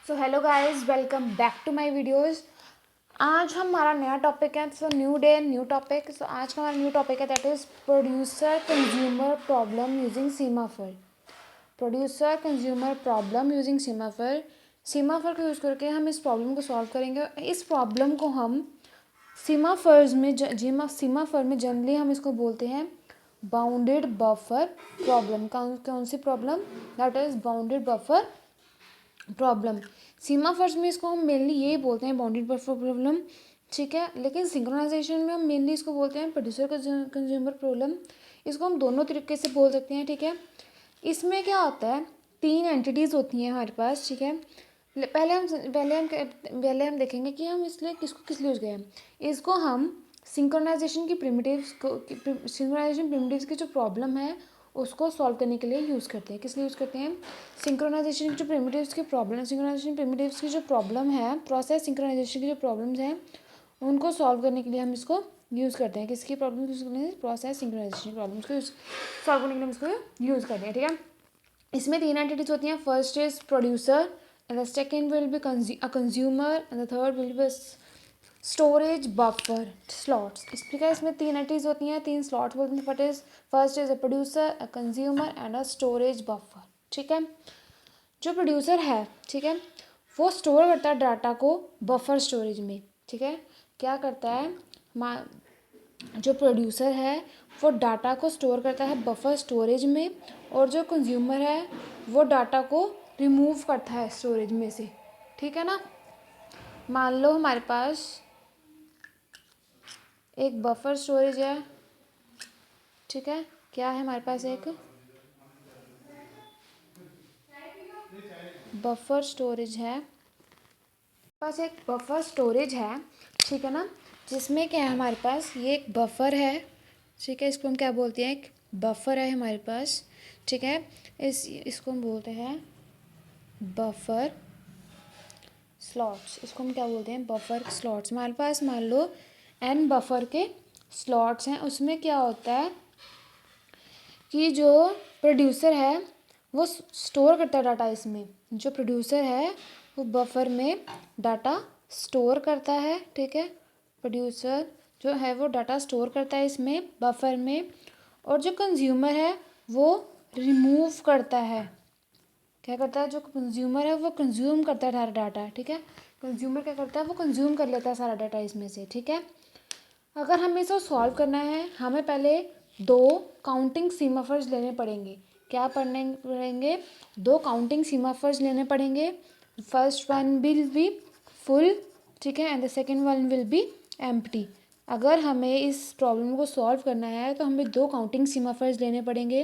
So hello guys, welcome back to my videos. आज हमारा नया टॉपिक है। So new day new topic. So आज का हमारा न्यू टॉपिक है, that is producer consumer problem using semaphore. Producer consumer problem using semaphore. Semaphore को use करके हम इस प्रॉब्लम को सॉल्व करेंगे। इस प्रॉब्लम को हम सीमाफर में जनरली हम इसको बोलते हैं बाउंडेड बफर प्रॉब्लम। कौन सी problem? That is bounded buffer problem. Semaphores में इसको हम मेनली यही बोलते हैं, बाउंडेड बफर प्रॉब्लम, ठीक है। लेकिन सिंक्रोनाइजेशन में हम मेनली इसको बोलते हैं प्रोड्यूसर कंज्यूमर प्रॉब्लम। इसको हम दोनों तरीके से बोल सकते हैं, ठीक है। इसमें क्या होता है, तीन एंटिटीज़ होती हैं हमारे पास, ठीक है। पहले हम देखेंगे कि हम इसलिए किस लिए यूज़ करें। इसको हम सिंक्रोनाइजेशन की सिंक्रोनाइजेशन प्रिमिटिव्स की जो प्रॉब्लम है उसको सॉल्व करने के लिए यूज़ करते हैं। किस लिए यूज़ करते हैं? सिंक्रोनाइजेशन की जो प्रिमिटिव्स की प्रॉब्लम सिंक्रोनाइजेशन प्रिमिटिव्स की जो प्रॉब्लम है, प्रोसेस सिंक्रोनाइजेशन की जो प्रॉब्लम्स हैं उनको सॉल्व करने के लिए हम इसको यूज़ करते हैं। किसकी प्रॉब्लम यूज़ करते हैं? प्रोसेस सिंक्रोनाइजेशन प्रॉब्लम्स को सॉल्व करने के लिए हम इसको यूज़ करते हैं, ठीक है। इसमें तीन एंटिटीज होती हैं। First is producer and the second will B consumer and the third will be storage buffer slots. इस प्रकार इसमें तीन एंटिटीज होती हैं, तीन स्लॉट्स बोलते हैं। First is a producer, a consumer and a storage buffer, ठीक है। जो प्रोड्यूसर है, ठीक है, वो स्टोर करता है डाटा को बफर स्टोरेज में, ठीक है। क्या करता है, जो प्रोड्यूसर है वो डाटा को स्टोर करता है बफर स्टोरेज में, और जो कंज्यूमर है वो डाटा को रिमूव करता है स्टोरेज में से, ठीक है ना। मान लो हमारे पास एक बफर स्टोरेज है, ठीक है। क्या है हमारे पास? एक बफर स्टोरेज है, पास एक बफर स्टोरेज है, ठीक है ना। जिसमें क्या है, हमारे पास ये एक बफर है, ठीक है। इसको हम क्या बोलते हैं? एक बफर है हमारे पास, ठीक है। इसको हम बोलते हैं बफर स्लॉट्स। इसको हम क्या बोलते हैं? Buffer slots. हमारे पास मान लो n बफर के स्लॉट्स हैं। उसमें क्या होता है कि जो प्रोड्यूसर है वो स्टोर करता है डाटा इसमें। जो प्रोड्यूसर है वो बफर में डाटा स्टोर करता है, ठीक है। प्रोड्यूसर जो है वो डाटा स्टोर करता है इसमें बफर में, और जो कंज्यूमर है वो रिमूव करता है। क्या करता है? जो कंज्यूमर है वो कंज्यूम करता है सारा डाटा, ठीक है। कंज्यूमर क्या करता है? वो कंज्यूम कर लेता है सारा डाटा इसमें से, ठीक है। अगर हमें इसको सॉल्व करना है, हमें पहले दो काउंटिंग सीमाफर्स लेने पड़ेंगे। क्या पढ़ने पड़ेंगे? दो काउंटिंग सीमाफर्स लेने पड़ेंगे। First one will be full, ठीक है, and the second one will be empty. अगर हमें इस प्रॉब्लम को सॉल्व करना है तो हमें दो काउंटिंग सीमाफर्स लेने पड़ेंगे।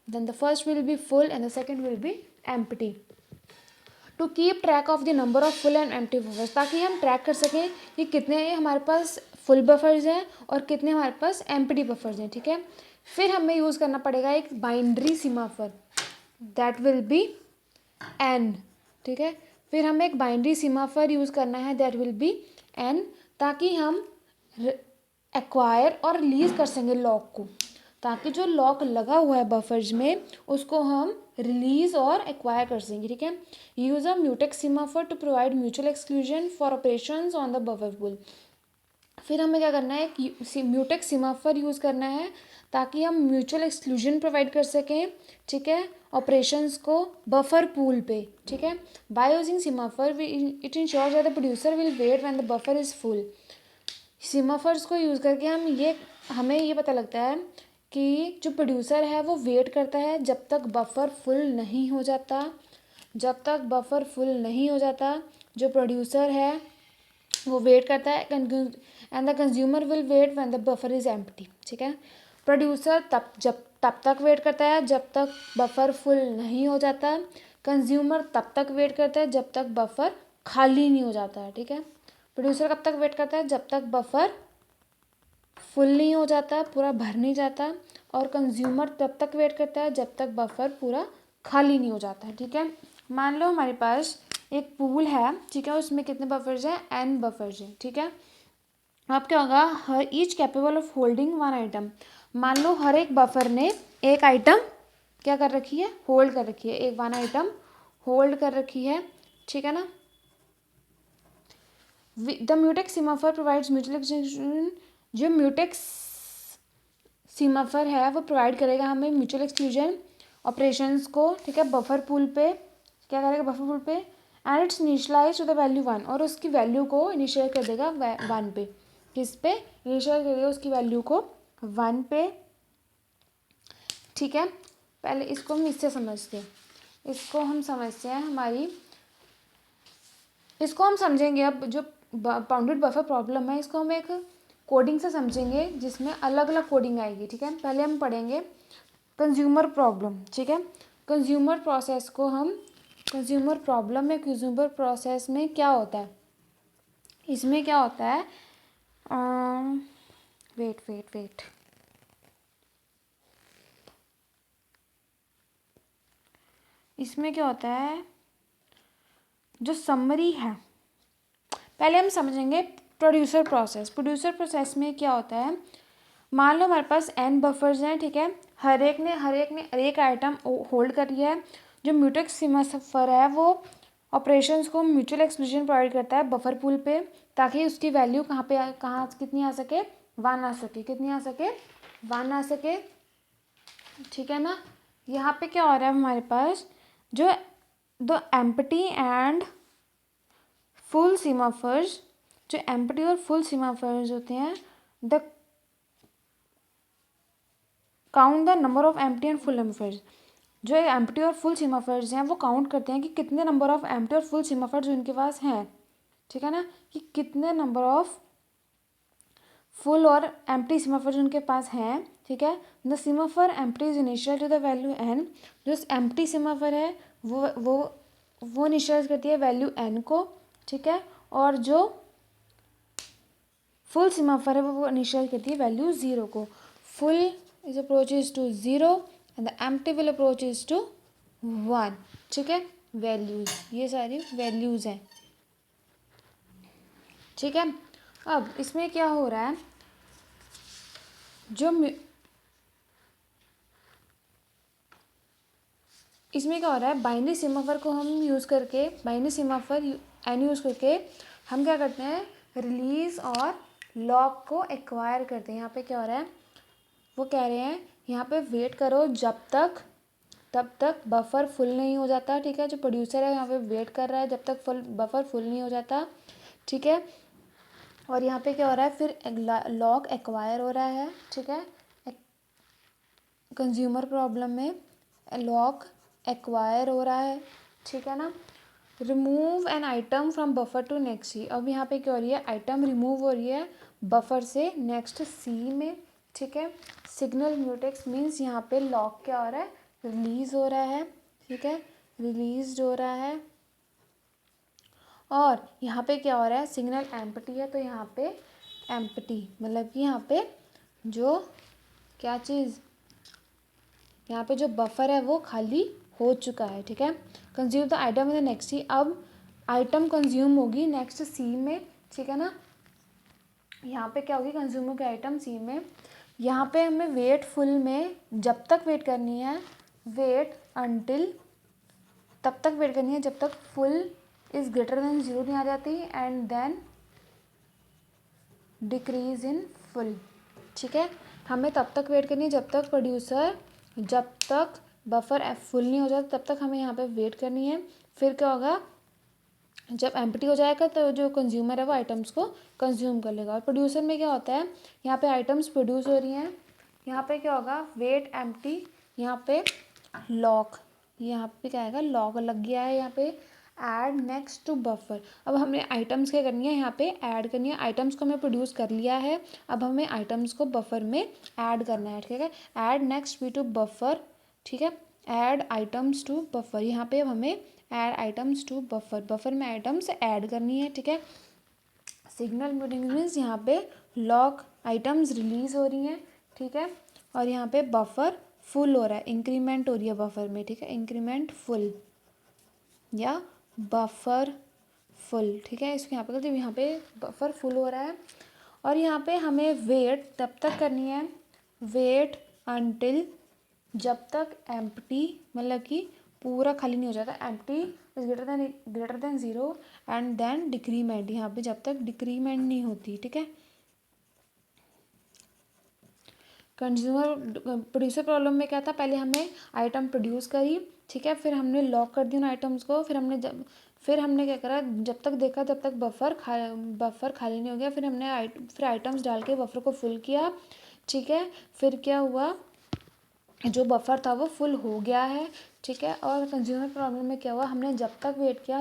Then the first will be full and the second will be empty, to keep track of the number of full and empty buffers, ताकि हम ट्रैक कर सकें कि कितने हमारे पास फुल बफर्स हैं और कितने हमारे पास एम्प्टी बफर्स हैं, ठीक है। फिर हमें यूज़ करना पड़ेगा एक binary semaphore, that will be n, ठीक है। फिर हमें एक बाइनरी सीमाफर यूज़ करना है, दैट विल बी एन, ताकि हम एक्वायर और रिलीज़ कर सकेंगे लॉक को, ताकि जो लॉक लगा हुआ है बफर्स में उसको हम रिलीज और एक्वायर कर सकेंगे, ठीक है। Use a mutex semaphore to provide mutual exclusion for operations on the buffer pool. फिर हमें क्या करना है? म्यूटेक्स सीमाफर यूज़ करना है ताकि हम म्यूचुअल एक्सक्लूजन प्रोवाइड कर सकें, ठीक है, ऑपरेशंस को बफर पूल पे, ठीक है। By using semaphore it ensures that the producer will wait when the buffer is full. Semaphores को यूज़ करके हमें ये पता लगता है कि जो प्रोड्यूसर है वो वेट करता है जब तक बफर फुल नहीं हो जाता। जब तक बफर फुल नहीं हो जाता जो प्रोड्यूसर है वो वेट करता है, and the consumer will wait when the buffer is empty, ठीक है। प्रोड्यूसर तब तक वेट करता है जब तक बफर फुल नहीं हो जाता। कंज्यूमर तब तक वेट करता है जब तक बफर खाली नहीं हो जाता है, ठीक है। प्रोड्यूसर कब तक वेट करता है? जब तक बफर फुल नहीं हो जाता, पूरा भर नहीं जाता, और कंज्यूमर तब तक वेट करता है जब तक बफर पूरा खाली नहीं हो जाता है, ठीक है। मान लो हमारे पास एक पूल है, ठीक है, उसमें कितने बफर्स हैं? n बफर्स हैं, ठीक है। अब क्या होगा? हर each capable of holding one item. मान लो हर एक बफर ने एक आइटम क्या कर रखी है? होल्ड कर रखी है, एक वन आइटम होल्ड कर रखी है, ठीक है ना। The mutex semaphore provides mutual exclusion. जो म्यूटेक्स सीमाफोर है वो प्रोवाइड करेगा हमें म्यूचुअल एक्सक्लूजन ऑपरेशंस को, ठीक है, बफर पूल पे। क्या करेगा बफर पूल पे? And it's initialize to the value 1, और उसकी वैल्यू को इनिशियल कर देगा 1 पे। किस पे इनिशियल कर देगा? उसकी वैल्यू को 1 पे, ठीक है। पहले इसको हम इससे समझते हैं, इसको हम समझते हैं हमारी, इसको हम समझेंगे अब जो बाउंडेड बफर प्रॉब्लम है, इसको हम एक कोडिंग से समझेंगे जिसमें अलग अलग कोडिंग आएगी, ठीक है। पहले हम पढ़ेंगे कंज्यूमर प्रॉब्लम, ठीक है। कंज्यूमर प्रोसेस को हम, कंज्यूमर प्रॉब्लम में, कंज्यूमर प्रोसेस में क्या होता है, इसमें क्या होता है, वेट, इसमें क्या होता है, जो समरी है, पहले हम समझेंगे प्रोड्यूसर प्रोसेस। प्रोड्यूसर प्रोसेस में क्या होता है, मान लो हमारे पास n बफर्स हैं, ठीक है। हर एक ने एक आइटम होल्ड कर लिया है। जो म्यूटेक्स सीमाफोर है वो ऑपरेशंस को म्यूचुअल एक्सक्लूजन प्रोवाइड करता है बफर पूल पे, ताकि उसकी वैल्यू कहाँ कितनी आ सके, 1 आ सके। कितनी आ सके? 1 आ सके, ठीक है ना। यहाँ पे क्या हो रहा है हमारे पास, जो the empty and full semaphores, जो एम्प्टी और फुल सीमाफोर्स होते हैं, the count the number of empty and full semaphores. जो एम्प्टी और फुल सीमाफोर्स हैं वो काउंट करते हैं कि कितने नंबर ऑफ एम्प्टी और फुल सीमाफोर्स उनके पास हैं, ठीक है ना, कि कितने नंबर ऑफ फुल और एम्प्टी सीमाफोर्स उनके पास हैं, ठीक है। The semaphore empty is initial to the value n। जो एम्प्टी सीमाफोर है वो इनिशियलाइज करती है वैल्यू n को, ठीक है। और जो फुल सीमाफोर है वो इनिशियलाइज करती है वैल्यू 0 को। Full is approaches to 0 and the empty will approaches to 1, ठीक है। वैल्यूज, ये सारी वैल्यूज हैं, ठीक है। अब इसमें क्या हो रहा है, जो इसमें क्या हो रहा है, बाइनरी सीमाफोर को हम यूज़ करके, बाइनरी सीमाफोर n यूज़ करके हम क्या करते हैं, रिलीज और लॉक को एक्वायर करते हैं। यहाँ पे क्या हो रहा है, वो कह रहे हैं यहाँ पे वेट करो तब तक बफर फुल नहीं हो जाता, ठीक है। जो प्रोड्यूसर है यहाँ पे वेट कर रहा है जब तक बफर फुल नहीं हो जाता, ठीक है। और यहाँ पे क्या हो रहा है, फिर लॉक एक्वायर हो रहा है, ठीक है। कंज्यूमर प्रॉब्लम में लॉक एक्वायर हो रहा है, ठीक है ना। Remove an item from buffer to next c. अब यहाँ पे क्या हो रही है, आइटम रिमूव हो रही है बफर से नेक्स्ट सी में, ठीक है। सिग्नल म्यूटेक्स मीन्स यहाँ पे लॉक क्या हो रहा है, रिलीज हो रहा है, ठीक है, रिलीज हो रहा है। और यहाँ पे क्या हो रहा है, सिग्नल एम्प्टी है, तो यहाँ पे एम्प्टी मतलब कि यहाँ पे जो क्या चीज़, यहाँ पे जो बफर है वो खाली हो चुका है, ठीक है। Consume the item in the next c. अब आइटम कंज्यूम होगी नेक्स्ट सी में, ठीक है ना। यहाँ पे क्या होगी, कंज्यूम होगी आइटम सी में। यहाँ पे हमें वेट फुल में जब तक वेट करनी है, वेट अंटिल, तब तक वेट करनी है जब तक फुल इज़ ग्रेटर देन 0 नहीं आ जाती, and then decrease in full, ठीक है। हमें तब तक वेट करनी है जब तक प्रोड्यूसर, जब तक बफर फुल नहीं हो जाता तब तक हमें यहाँ पे वेट करनी है। फिर क्या होगा, जब एम्प्टी हो जाएगा तो जो कंज्यूमर है वो आइटम्स को कंज्यूम कर लेगा। और प्रोड्यूसर में क्या होता है, यहाँ पे आइटम्स प्रोड्यूस हो रही हैं, यहाँ पे क्या होगा, वेट एम्प्टी, यहाँ पे लॉक, यहाँ पे क्या आएगा, लॉक लग गया है यहाँ पे, ऐड नेक्स्ट टू बफर। अब हमें आइटम्स क्या करनी है, यहाँ पे ऐड करनी है। आइटम्स को हमें प्रोड्यूस कर लिया है, अब हमें आइटम्स को बफर में ऐड करना है, ठीक है। Add next B to buffer, ठीक है, ऐड आइटम्स टू बफर। यहाँ पे अब हमें add items to buffer, buffer में आइटम्स ऐड करनी है, ठीक है। सिग्नल म्यूटिंग मीन्स यहाँ पे लॉक आइटम्स रिलीज हो रही हैं, ठीक है। और यहाँ पे बफर फुल हो रहा है, इंक्रीमेंट हो रही है बफर में, ठीक है, इंक्रीमेंट फुल या बफर फुल, ठीक है। इसको यहाँ पे करते, यहाँ पे बफर फुल हो रहा है। और यहाँ पे हमें वेट तब तक करनी है, वेट अंटिल, जब तक एम्प्टी मतलब कि पूरा खाली नहीं हो जाता, empty is greater than zero and then decrement, यहाँ पे जब तक डिक्रीमेंट नहीं होती, ठीक है। कंज्यूमर प्रोड्यूसर प्रॉब्लम में क्या था, पहले हमने आइटम प्रोड्यूस करी, ठीक है, फिर हमने लॉक कर दी उन आइटम्स को, फिर हमने क्या करा, जब तक देखा तब तक बफर खाली नहीं हो गया, फिर आइटम्स डाल के बफर को फुल किया, ठीक है। फिर क्या हुआ, जो बफर था वो फुल हो गया है, ठीक है। और कंज्यूमर प्रॉब्लम में क्या हुआ, हमने जब तक वेट किया,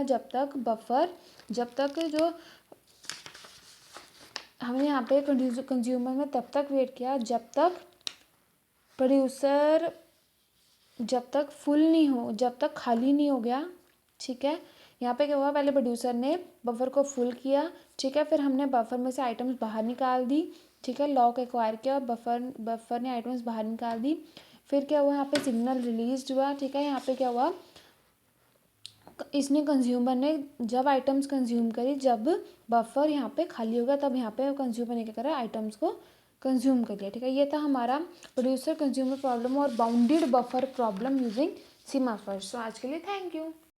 हमने यहाँ पे कंज्यूमर में तब तक वेट किया जब तक प्रोड्यूसर जब तक खाली नहीं हो गया, ठीक है। यहाँ पे क्या हुआ, पहले प्रोड्यूसर ने बफर को फुल किया, ठीक है, फिर हमने बफर में से आइटम्स बाहर निकाल दी, ठीक है, लॉक एक्वायर किया, बफर ने आइटम्स बाहर निकाल दी। फिर क्या हुआ, यहाँ पे सिग्नल रिलीज हुआ, ठीक है। यहाँ पे क्या हुआ, कंज्यूमर ने जब आइटम्स कंज्यूम करी, जब बफर यहाँ पे खाली होगा, तब यहाँ पे कंज्यूमर ने क्या करा, आइटम्स को कंज्यूम कर लिया, ठीक है। ये था हमारा प्रोड्यूसर कंज्यूमर प्रॉब्लम और bounded buffer problem using semaphore. So आज के लिए थैंक यू।